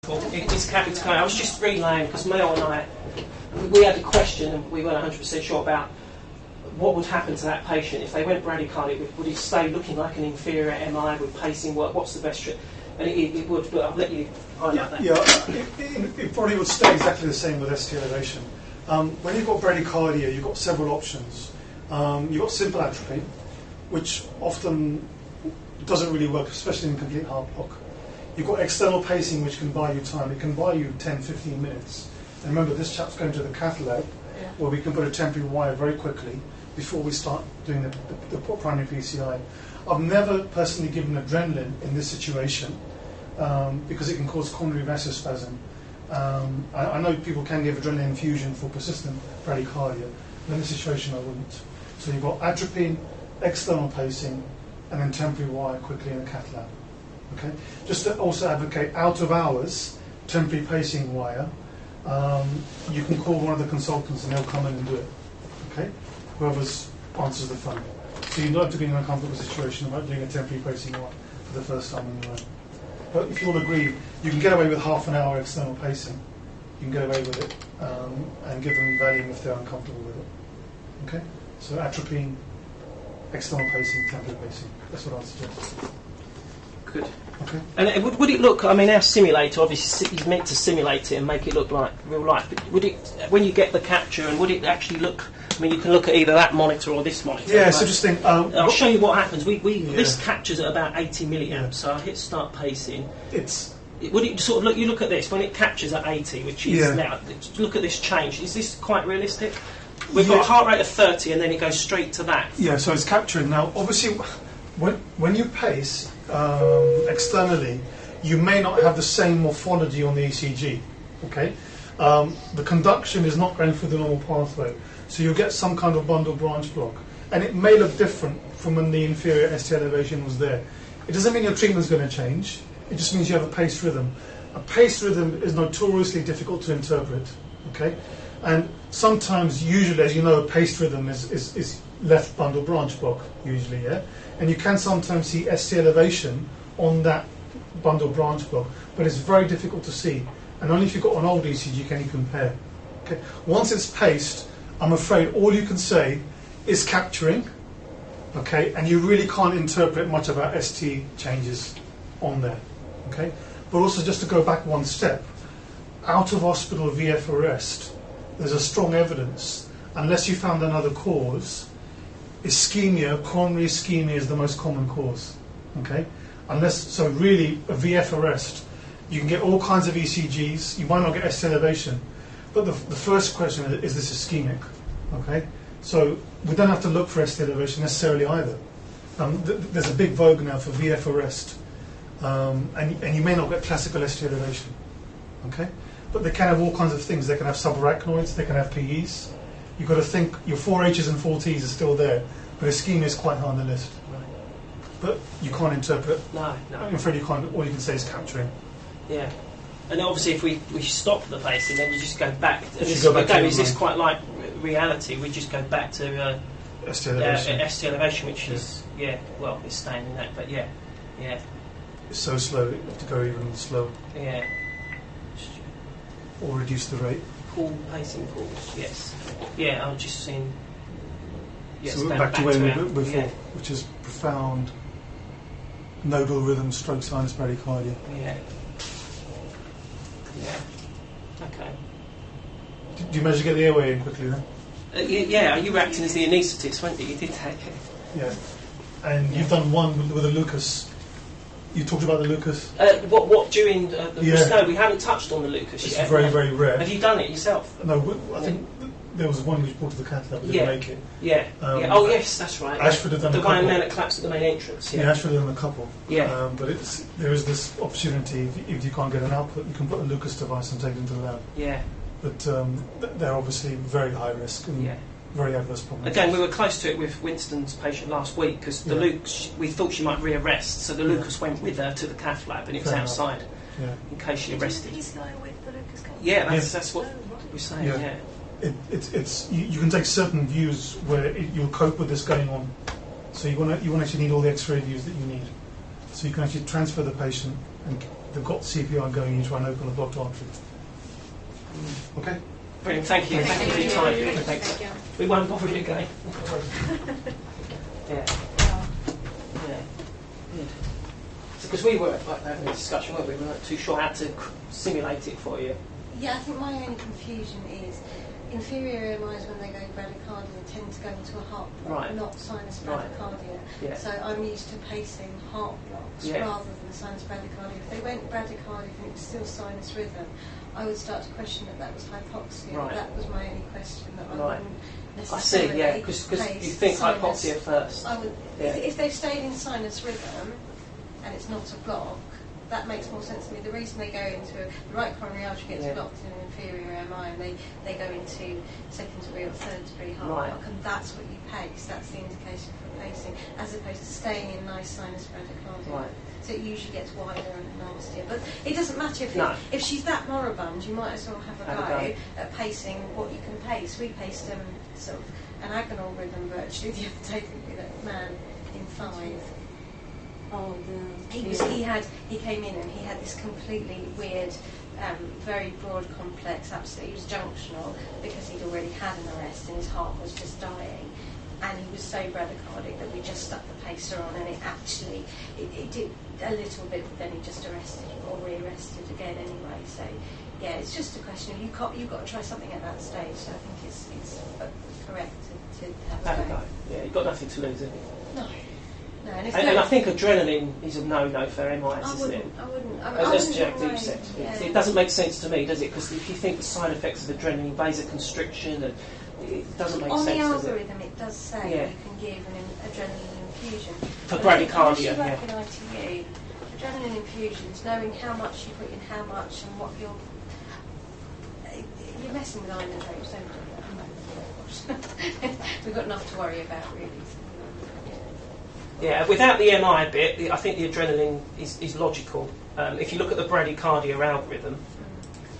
I was just relaying because Mel and I, we had a question and we weren't 100% sure about what would happen to that patient if they went bradycardic. Would it stay looking like an inferior MI with pacing work? What's the best treatment? And it would, but I'll let you highlight that. Yeah, it probably would stay exactly the same with ST elevation. When you've got bradycardia, you've got several options. You've got simple atropine, which often doesn't really work, especially in complete heart block. You've got external pacing, which can buy you time. It can buy you 10, 15 minutes. And remember, this chap's going to the cath lab, where we can put a temporary wire very quickly before we start doing the primary PCI. I've never personally given adrenaline in this situation because it can cause coronary vasospasm. I know people can give adrenaline infusion for persistent bradycardia, but in this situation I wouldn't. So you've got atropine, external pacing, and then temporary wire quickly in the cath lab. Okay? Just to also advocate out of hours, temporary pacing wire, you can call one of the consultants and they'll come in and do it. Okay? Whoever's answers the phone. So you don't have to be in an uncomfortable situation about doing a temporary pacing wire for the first time on your own. But if you all agree, you can get away with half an hour external pacing. You can get away with it and give them Valium if they're uncomfortable with it. Okay? So atropine, external pacing, temporary pacing. That's what I'd suggest. Good. Okay. And would it look? I mean, our simulator obviously is meant to simulate it and make it look like real life. But would it, when you get the capture, and would it actually look? I mean, you can look at either that monitor or this monitor. Yeah, it's interesting. I'll show you what happens. This captures at about 80 milliamps. So I hit start pacing. Would it sort of look? You look at this when it captures at 80, which is now. Look at this change. Is this quite realistic? We've got a heart rate of 30, and then it goes straight to that. Yeah, so it's capturing now. Obviously, when you pace externally, you may not have the same morphology on the ECG. Okay, the conduction is not going through the normal pathway, so you'll get some kind of bundle branch block, and it may look different from when the inferior ST elevation was there. It doesn't mean your treatment's going to change. It just means you have a paced rhythm. A paced rhythm is notoriously difficult to interpret. Okay, and sometimes, usually, as you know, a paced rhythm is left bundle branch block usually, yeah. And you can sometimes see ST elevation on that bundle branch block, but it's very difficult to see. And only if you've got an old ECG can you compare. Okay. Once it's paced, I'm afraid all you can say is capturing, okay, and you really can't interpret much about ST changes on there, okay. But also, just to go back one step, out of hospital VF arrest, there's a strong evidence, unless you found another cause, ischemia, coronary ischemia is the most common cause, okay? So really, a VF arrest, you can get all kinds of ECGs, you might not get ST elevation, but the first question is this ischemic, okay? So we don't have to look for ST elevation necessarily either. There's a big vogue now for VF arrest, and you may not get classical ST elevation, okay? But they can have all kinds of things. They can have subarachnoids, they can have PEs. You've got to think your 4Hs and 4Ts are still there, but ischemia is quite high on the list. Right. But you can't interpret. No. I'm afraid you can't. All you can say is capturing. Yeah. And obviously, if we stop the pacing, then you just go back. Is this quite like reality? We just go back to ST elevation. ST elevation, which is it's staying in that. But yeah. It's so slow. You have to go even slower. Yeah. Or reduce the rate. Pacing pools, yes. Yeah, I'm just seeing. Yes, so back to where we were before, which is profound nodal rhythm, stroke sinus bradycardia. Yeah. Okay. Did you manage to get the airway in quickly then? Yeah, you were acting as the anaesthetist, weren't you? You did take it. Yeah. And you've done one with a Lucas. You talked about the Lucas? What during the... No, we haven't touched on the Lucas yet. It's very, very rare. Have you done it yourself? No, I think there was one we brought to the cath lab, but didn't make it. Yeah. Oh, yes, that's right. Ashford had done the a couple. one man that collapsed at the main entrance. Yeah, Ashford had done a couple. Yeah. But there is this opportunity, if you can't get an output, you can put a Lucas device and take it into the lab. Yeah. But they're obviously very high risk and very adverse problems. Again, we were close to it with Winston's patient last week because the Lucas, we thought she might rearrest, so the Lucas went with her to the cath lab and it was outside in case she arrested. He's going with the Lucas cath lab? Yeah, that's what we're saying, yeah. You can take certain views where you'll cope with this going on. So you won't actually need all the X-ray views that you need. So you can actually transfer the patient and they've got CPR going, you try and open the blocked artery. Okay? Brilliant, thank you. Thank you for your time. Thanks. Thank you. We won't bother you again. Yeah. Yeah. Good. Because we were having a discussion, weren't we? We weren't too sure how to simulate it for you. Yeah, I think my only confusion is inferior MIs, when they go bradycardia, tend to go into a heart block, not sinus bradycardia. Yeah. So I'm used to pacing heart blocks rather than sinus bradycardia. If they went bradycardia and it was still sinus rhythm, I would start to question that was hypoxia. Right. That was my only question, that I wouldn't I necessarily see, yeah, because you think sinus. hypoxia first. I would, if they've stayed in sinus rhythm and it's not a block, that makes more sense to me. The reason they go into the right coronary artery gets blocked in an inferior MI, and they go into second degree or third degree heart block, and that's what you pace. That's the indication for pacing, as opposed to staying in nice sinus bradycardia. Right. So it usually gets wider and nastier. But it doesn't matter if she's that moribund, you might as well have a go at pacing what you can pace. We paced sort of an agonal rhythm virtually the other day with that man in 5. Oh, He came in and he had this completely weird, very broad complex abscess. He was junctional because he'd already had an arrest and his heart was just dying. And he was so bradycardic that we just stuck the pacer on, and it did a little bit, but then he just arrested or re-arrested again anyway. So yeah, it's just a question of you've got to try something at that stage. So I think it's correct to have a go. Yeah, you've got nothing to lose, have you? No. No, and I think adrenaline is a no-no for MIs, isn't it? I wouldn't. As Jagdip said, it doesn't make sense to me, does it? Because if you think the side effects of adrenaline, vasoconstriction, and it doesn't make sense, does it? On the algorithm, it does say you can give an adrenaline infusion. For bradycardia, if you work in ITU, adrenaline infusions, knowing how much you put in how much and what you're messing with iron dose, don't do that. We've got enough to worry about, really. Yeah, without the MI bit, I think the adrenaline is logical. If you look at the bradycardia algorithm.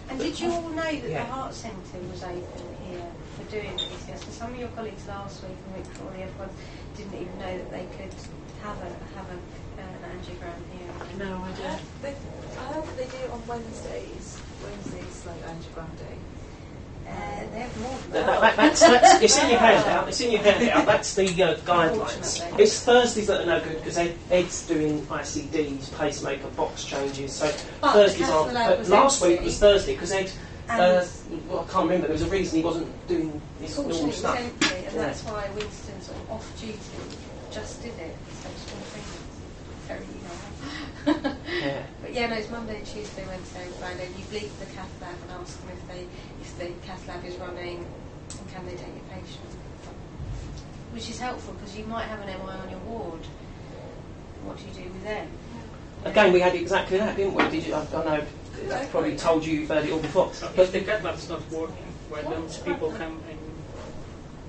And did you all know that the heart centre was open here for doing PCS? So some of your colleagues last week and week before, the everyone didn't even know that they could have an angiogram here. No, I don't. I heard that they do it on Wednesdays. Wednesdays, like angiogram day. They have more than that. That's it's in your handout. It's in your handout. That's the guidelines. It's Thursdays that are no good because Ed's doing ICDs, pacemaker, box changes. So Thursdays aren't. Last week was Thursday because Ed. I can't remember. There was a reason he wasn't doing his normal stuff. Empty, and that's why Winston's off duty just did it. So very But yeah, no, it's Monday, Tuesday, Wednesday, Friday. You bleep the cath lab and ask them if the cath lab is running and can they take your patient. Which is helpful because you might have an MI on your ward. What do you do with them? Again, we had exactly that, didn't we? Did you? I know. I probably told you you've heard it all before. But the cath lab's not working, where those people come and.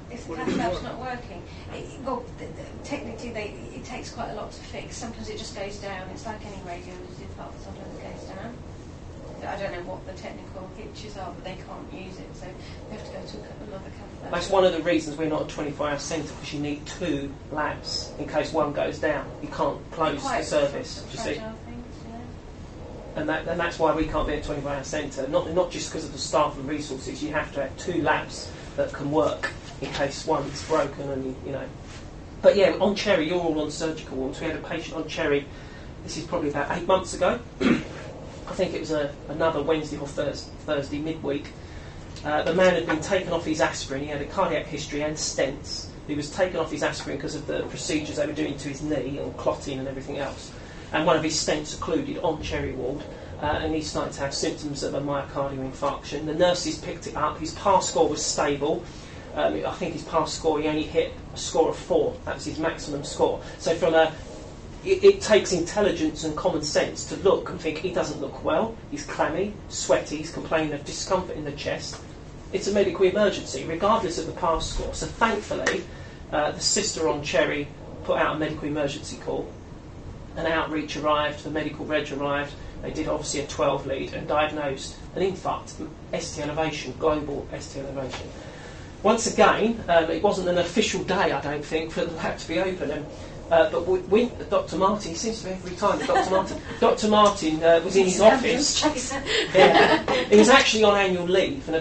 If the cath lab's not working, technically it takes quite a lot to fix. Sometimes it just goes down. It's like any radiology department, sometimes it goes down. I don't know what the technical hitches are, but they can't use it, so they have to go to another cath lab. That's one of the reasons we're not a 24-hour centre, because you need 2 labs in case one goes down. You can't close the service, you see. And that's why we can't be a 24-hour centre. Not just because of the staff and resources. You have to have 2 labs that can work in case one's broken, and you know. But yeah, on Cherry, you're all on surgical wards. We had a patient on Cherry. This is probably about 8 months ago. I think it was another Wednesday or Thursday midweek. The man had been taken off his aspirin. He had a cardiac history and stents. He was taken off his aspirin because of the procedures they were doing to his knee and clotting and everything else. And one of his stents occluded on Cherry ward, and he started to have symptoms of a myocardial infarction. The nurses picked it up. His pass score was stable. I think his pass score, he only hit a score of 4. That was his maximum score. So from it takes intelligence and common sense to look and think he doesn't look well. He's clammy, sweaty. He's complaining of discomfort in the chest. It's a medical emergency, regardless of the pass score. So thankfully, the sister on Cherry put out a medical emergency call. An outreach arrived, the medical reg arrived. They did obviously a 12 lead and diagnosed an infarct, ST elevation, global ST elevation. Once again, it wasn't an official day, I don't think, for the lab to be open. And But Dr. Martin, he seems to be every time. Dr. Martin was in his office. He was actually on annual leave, and